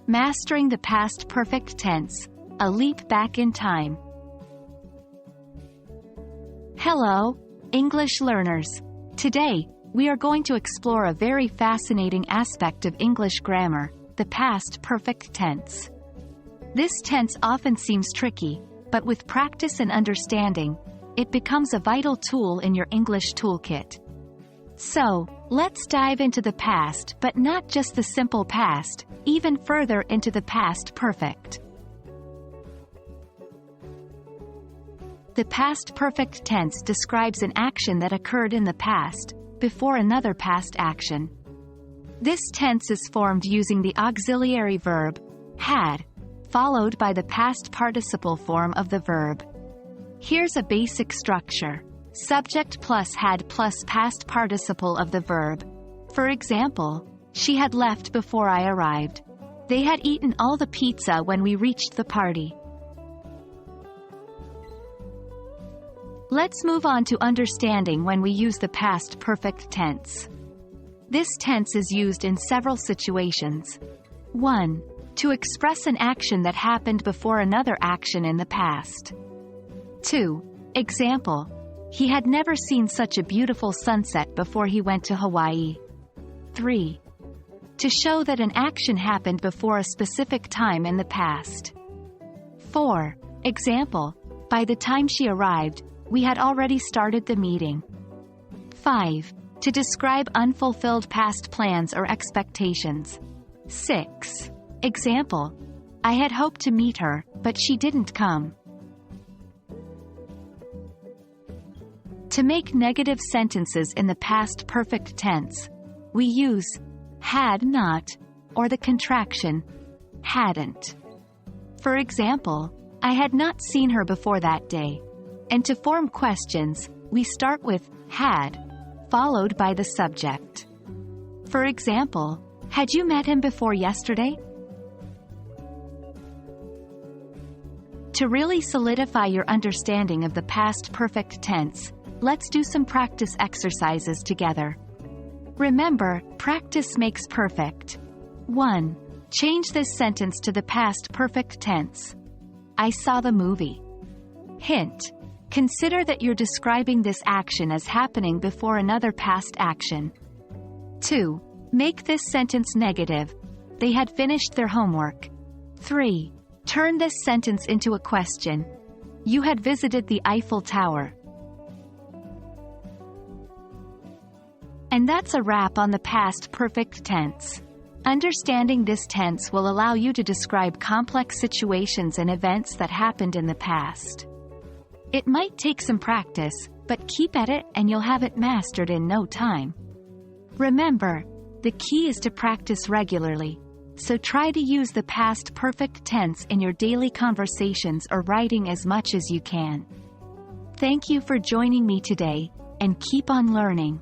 Mastering the past perfect tense, a leap back in time. Hello, English learners. Today, we are going to explore a very fascinating aspect of English grammar, the past perfect tense. This tense often seems tricky, but with practice and understanding, it becomes a vital tool in your English toolkit. So, let's dive into the past, but not just the simple past, even further into the past perfect. The past perfect tense describes an action that occurred in the past, before another past action. This tense is formed using the auxiliary verb, had, followed by the past participle form of the verb. Here's a basic structure. Subject plus had plus past participle of the verb. For example, she had left before I arrived. They had eaten all the pizza when we reached the party. Let's move on to understanding when we use the past perfect tense. This tense is used in several situations. 1. To express an action that happened before another action in the past. 2. Example. He had never seen such a beautiful sunset before he went to Hawaii. 3. To show that an action happened before a specific time in the past. 4. Example. By the time she arrived, we had already started the meeting. 5. To describe unfulfilled past plans or expectations. 6. Example. I had hoped to meet her, but she didn't come. To make negative sentences in the past perfect tense, we use had not, or the contraction hadn't. For example, I had not seen her before that day. And to form questions, we start with had, followed by the subject. For example, had you met him before yesterday? To really solidify your understanding of the past perfect tense, let's do some practice exercises together. Remember, practice makes perfect. 1. Change this sentence to the past perfect tense. I saw the movie. Hint. Consider that you're describing this action as happening before another past action. 2. Make this sentence negative. They had finished their homework. 3. Turn this sentence into a question. You had visited the Eiffel Tower. And that's a wrap on the past perfect tense. Understanding this tense will allow you to describe complex situations and events that happened in the past. It might take some practice, but keep at it and you'll have it mastered in no time. Remember, the key is to practice regularly, so try to use the past perfect tense in your daily conversations or writing as much as you can. Thank you for joining me today, and keep on learning.